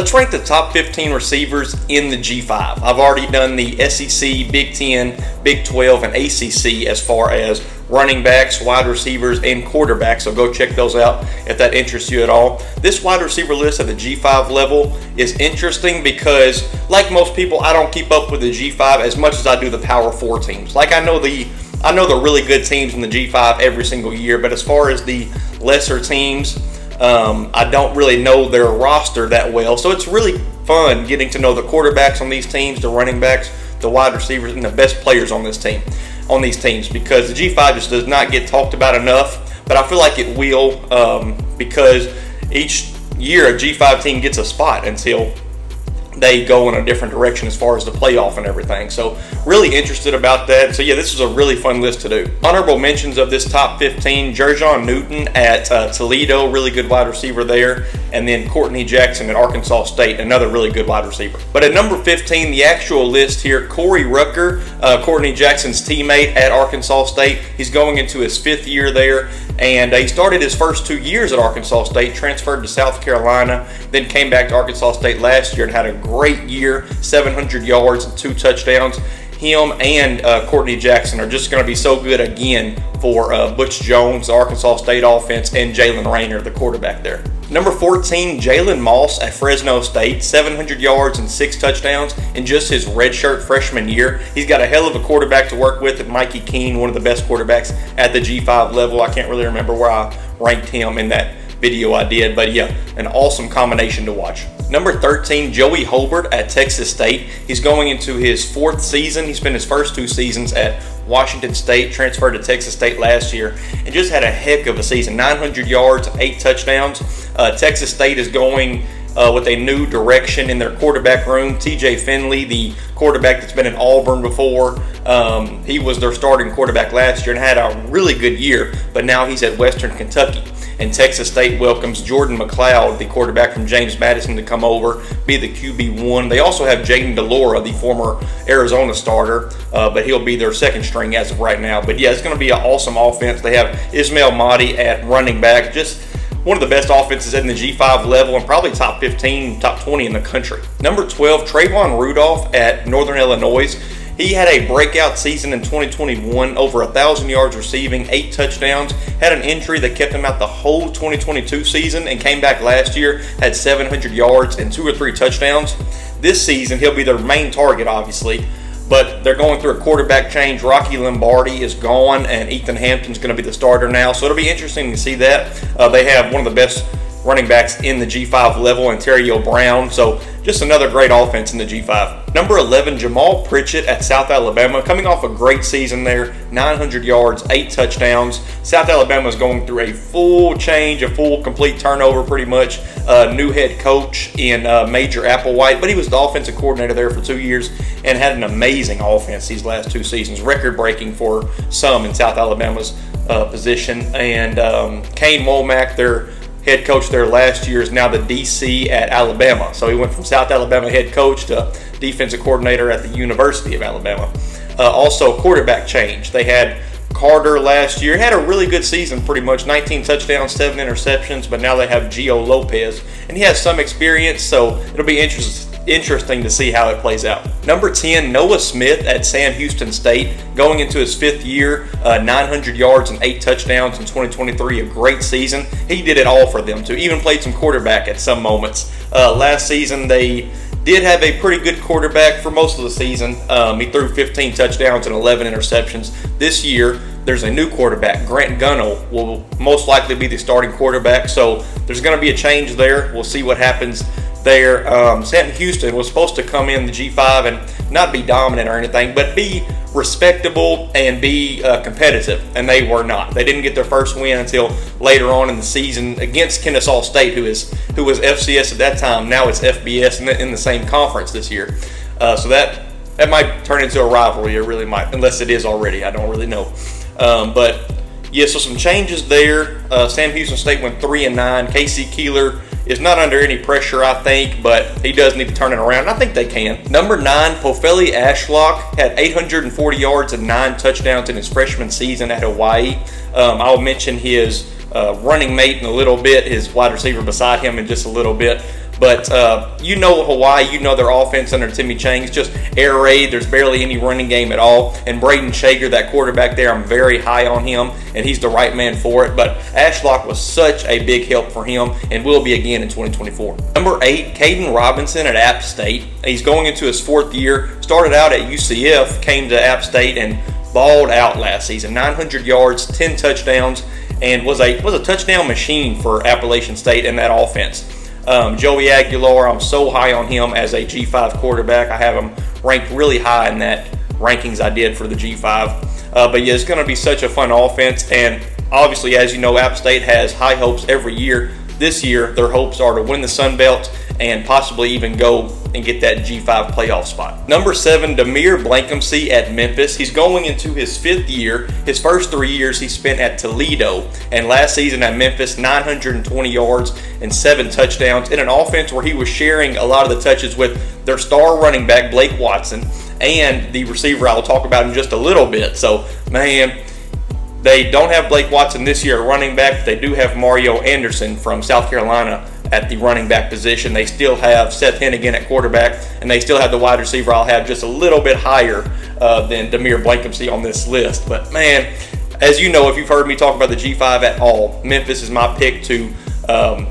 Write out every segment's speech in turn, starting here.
Let's rank the top 15 receivers in the G5. I've already done the SEC, Big 10, Big 12, and ACC as far as running backs, wide receivers, and quarterbacks, so go check those out if that interests you at all. This wide receiver list at the G5 level is interesting because, like most people, I don't keep up with the G5 as much as I do the Power 4 teams. Like I know the really good teams in the G5 every single year, but as far as the lesser teams, I don't really know their roster that well, so it's really fun getting to know the quarterbacks on these teams, the running backs, the wide receivers, and the best players on these teams, because the G5 just does not get talked about enough, but I feel like it will, because each year a G5 team gets a spot until they go in a different direction as far as the playoff and everything. So really interested about that. So yeah, this is a really fun list to do. Honorable mentions of this top 15, Jer'Jon Newton at Toledo, really good wide receiver there. And then Courtney Jackson at Arkansas State, another really good wide receiver. But at number 15, the actual list here, Corey Rucker, Courtney Jackson's teammate at Arkansas State. He's going into his 5th year there. And he started his first 2 years at Arkansas State, transferred to South Carolina, then came back to Arkansas State last year and had a great year, 700 yards and 2 touchdowns. Him and Courtney Jackson are just going to be so good again for Butch Jones, the Arkansas State offense, and Jalen Raynor, the quarterback there. Number 14, Jalen Moss at Fresno State, 700 yards and 6 touchdowns in just his redshirt freshman year. He's got a hell of a quarterback to work with, and Mikey Keene, one of the best quarterbacks at the G5 level. I can't really remember where I ranked him in that video I did, but yeah, an awesome combination to watch. Number 13, Joey Hobart at Texas State. He's going into his 4th season. He spent his first 2 seasons at Washington State, transferred to Texas State last year, and just had a heck of a season. 900 yards, 8 touchdowns. Texas State is going with a new direction in their quarterback room. TJ Finley, the quarterback that's been in Auburn before, he was their starting quarterback last year and had a really good year, but now he's at Western Kentucky. And Texas State welcomes Jordan McLeod, the quarterback from James Madison, to come over, be the QB1. They also have Jaden DeLora, the former Arizona starter, but he'll be their 2nd string as of right now. But yeah, it's going to be an awesome offense. They have Ismail Mahdi at running back, just one of the best offenses in the G5 level and probably top 15, top 20 in the country. Number 12, Trayvon Rudolph at Northern Illinois. He had a breakout season in 2021, over 1,000 yards receiving, 8 touchdowns, had an injury that kept him out the whole 2022 season and came back last year, had 700 yards and 2 or 3 touchdowns. This season, he'll be their main target, obviously, but they're going through a quarterback change. Rocky Lombardi is gone, and Ethan Hampton's going to be the starter now, so it'll be interesting to see that. They have one of the best running backs in the G5 level, Ontario Brown, so just another great offense in the G5. Number 11, Jamal Pritchett at South Alabama, coming off a great season there, 900 yards, 8 touchdowns. South Alabama is going through a full change, a full complete turnover pretty much. New head coach in Major Applewhite, but he was the offensive coordinator there for 2 years and had an amazing offense these last 2 seasons, record-breaking for some in South Alabama's position. And Kane Womack, their head coach there last year, is now the DC at Alabama. So he went from South Alabama head coach to defensive coordinator at the University of Alabama. Also, quarterback change. They had Carter last year, had a really good season pretty much, 19 touchdowns, 7 interceptions, but now they have Gio Lopez, and he has some experience, so it'll be interesting to see how it plays out. Number 10, Noah Smith at Sam Houston State, going into his 5th year, 900 yards and 8 touchdowns in 2023, a great season. He did it all for them too, even played some quarterback at some moments. Last season they did have a pretty good quarterback for most of the season. He threw 15 touchdowns and 11 interceptions. This year, there's a new quarterback. Grant Gunnell will most likely be the starting quarterback, so there's going to be a change there. We'll see what happens there. Sam Houston was supposed to come in the G5 and not be dominant or anything, but be respectable and be competitive, and they were not. They didn't get their first win until later on in the season against Kennesaw State, who was FCS at that time. Now it's FBS in the same conference this year. So that might turn into a rivalry. It really might, unless it is already. I don't really know. But yeah, so some changes there. Sam Houston State went 3-9. Casey Keeler is not under any pressure, I think, but he does need to turn it around. I think they can. Number 9, Pofele Ashlock had 840 yards and 9 touchdowns in his freshman season at Hawaii. I'll mention his running mate in a little bit, his wide receiver beside him in just a little bit. But you know Hawaii, you know their offense under Timmy Chang. It's just air raid. There's barely any running game at all. And Braden Shager, that quarterback there, I'm very high on him, and he's the right man for it. But Ashlock was such a big help for him and will be again in 2024. Number 8, Caden Robinson at App State. He's going into his 4th year. Started out at UCF, came to App State, and balled out last season. 900 yards, 10 touchdowns, and was a touchdown machine for Appalachian State in that offense. Joey Aguilar, I'm so high on him as a G5 quarterback. I have him ranked really high in that rankings I did for the G5. But yeah, it's going to be such a fun offense, and obviously, as you know, App State has high hopes every year. This year, their hopes are to win the Sun Belt and possibly even go and get that G5 playoff spot. Number 7, Demir Blankumsey at Memphis. He's going into his 5th year. His first 3 years he spent at Toledo, and last season at Memphis, 920 yards and 7 touchdowns in an offense where he was sharing a lot of the touches with their star running back, Blake Watson, and the receiver I will talk about in just a little bit. So, man, they don't have Blake Watson this year at running back, but they do have Mario Anderson from South Carolina at the running back position. They still have Seth Hennigan at quarterback, and they still have the wide receiver I'll have just a little bit higher than Demir Blankumsey on this list. But man, as you know, if you've heard me talk about the G5 at all, Memphis is my pick to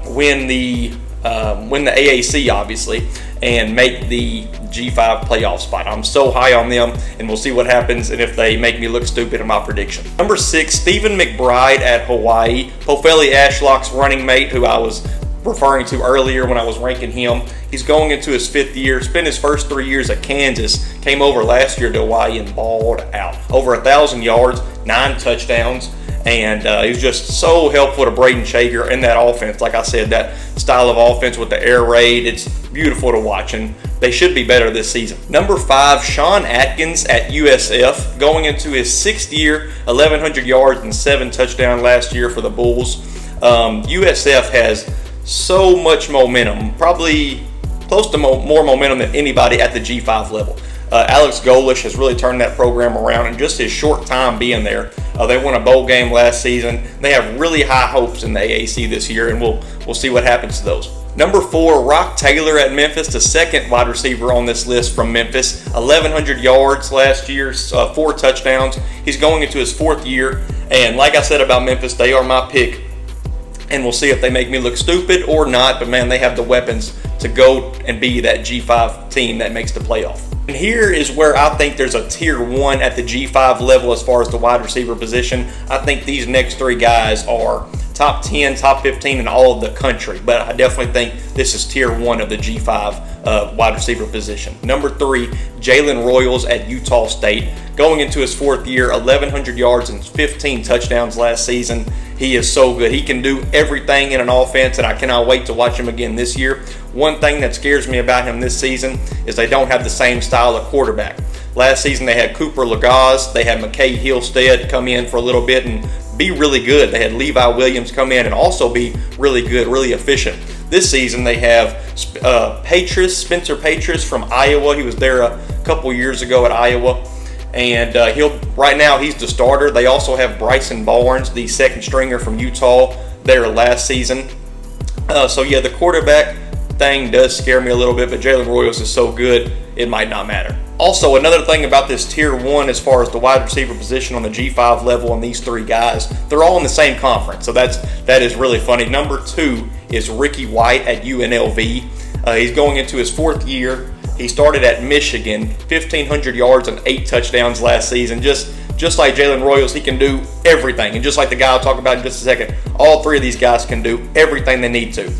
win the AAC, obviously, and make the G5 playoff spot. I'm so high on them, and we'll see what happens and if they make me look stupid in my prediction. Number 6, Stephen McBride at Hawaii. Hofeli Ashlock's running mate, who I was referring to earlier when I was ranking him. He's going into his 5th year, spent his first 3 years at Kansas, came over last year to Hawaii and balled out. Over 1,000 yards, 9 touchdowns, and he was just so helpful to Braden Shager in that offense. Like I said, that style of offense with the air raid, it's beautiful to watch, and they should be better this season. Number 5, Sean Atkins at USF, going into his 6th year, 1,100 yards and 7 touchdowns last year for the Bulls. USF has so much momentum, probably close to more momentum than anybody at the G5 level. Alex Golish has really turned that program around in just his short time being there. They won a bowl game last season. They have really high hopes in the AAC this year, and we'll see what happens to those. Number 4, Rock Taylor at Memphis, the 2nd wide receiver on this list from Memphis. 1,100 yards last year, 4 touchdowns. He's going into his 4th year, and like I said about Memphis, they are my pick. And we'll see if they make me look stupid or not. But, man, they have the weapons to go and be that G5 team that makes the playoff. And here is where I think there's a tier 1 at the G5 level as far as the wide receiver position. I think these next 3 guys are top 10, top 15 in all of the country. But I definitely think this is tier 1 of the G5 wide receiver position. Number 3, Jalen Royals at Utah State. Going into his 4th year, 1,100 yards and 15 touchdowns last season. He is so good. He can do everything in an offense, and I cannot wait to watch him again this year. One thing that scares me about him this season is they don't have the same style of quarterback. Last season they had Cooper Lagaz, they had McKay Hillstead come in for a little bit and be really good. They had Levi Williams come in and also be really good, really efficient. This season they have Spencer Patras from Iowa. He was there a couple years ago at Iowa. And right now he's the starter. They also have Bryson Barnes, the 2nd stringer from Utah, there last season. So yeah, the quarterback thing does scare me a little bit, but Jalen Royals is so good, it might not matter. Also, another thing about this tier 1 as far as the wide receiver position on the G5 level and these 3 guys, they're all in the same conference. So that is really funny. Number 2 is Ricky White at UNLV. He's going into his 4th year. He started at Michigan, 1,500 yards and 8 touchdowns last season. Just like Jalen Royals, he can do everything. And just like the guy I'll talk about in just a second, all 3 of these guys can do everything they need to.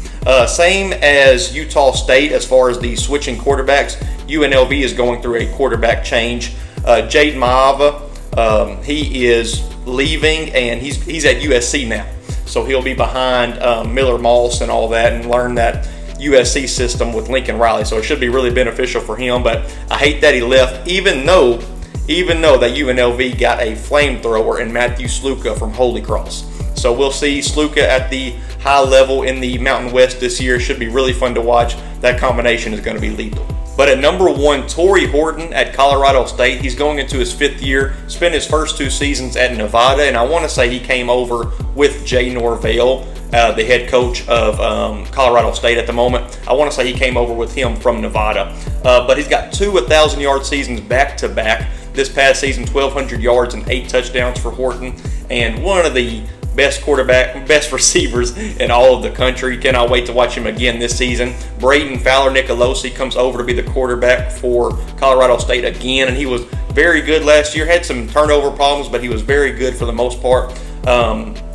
Same as Utah State as far as the switching quarterbacks. UNLV is going through a quarterback change. Jaden Maava, he is leaving, and he's at USC now. So he'll be behind Miller Moss and all that and learn that USC system with Lincoln Riley. So it should be really beneficial for him. But I hate that he left, even though that UNLV got a flamethrower in Matthew Sluka from Holy Cross. So we'll see Sluka at the high level in the Mountain West this year. Should be really fun to watch. That combination is going to be lethal. But at number 1, Torrey Horton at Colorado State. He's going into his 5th year. Spent his first 2 seasons at Nevada, and I want to say he came over with Jay Norvell the head coach of Colorado State at the moment. I want to say he came over with him from Nevada. But he's got 2 1,000-yard seasons back-to-back. This past season, 1,200 yards and 8 touchdowns for Horton, and one of the best receivers in all of the country. Cannot wait to watch him again this season. Braden Fowler-Nicolosi comes over to be the quarterback for Colorado State again, and he was very good last year. Had some turnover problems, but he was very good for the most part.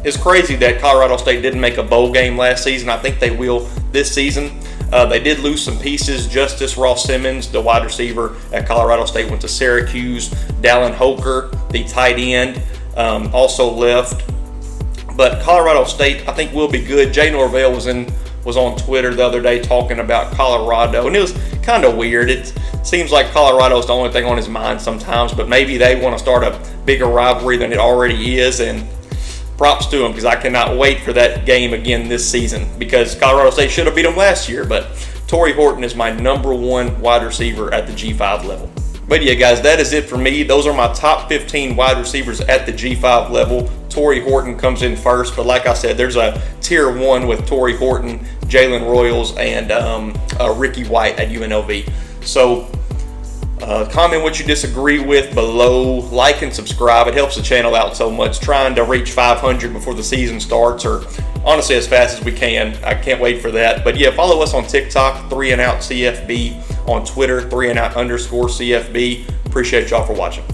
It's crazy that Colorado State didn't make a bowl game last season. I think they will this season. They did lose some pieces. Justice Ross Simmons, the wide receiver at Colorado State, went to Syracuse. Dallin Hoker, the tight end, also left. But Colorado State, I think, will be good. Jay Norvell was on Twitter the other day talking about Colorado, and it was kind of weird. It seems like Colorado is the only thing on his mind sometimes, but maybe they want to start a bigger rivalry than it already is, and props to them, because I cannot wait for that game again this season, because Colorado State should have beat them last year. But Torrey Horton is my #1 wide receiver at the G5 level. But yeah, guys, that is it for me. Those are my top 15 wide receivers at the G5 level. Torrey Horton comes in first, but like I said, there's a tier 1 with Torrey Horton, Jalen Royals, and Ricky White at UNLV. So comment what you disagree with below, like and subscribe. It helps the channel out so much. Trying to reach 500 before the season starts, or honestly as fast as we can. I can't wait for that. But yeah, follow us on TikTok, 3&Out CFB, on Twitter, 3&Out_CFB. Appreciate y'all for watching.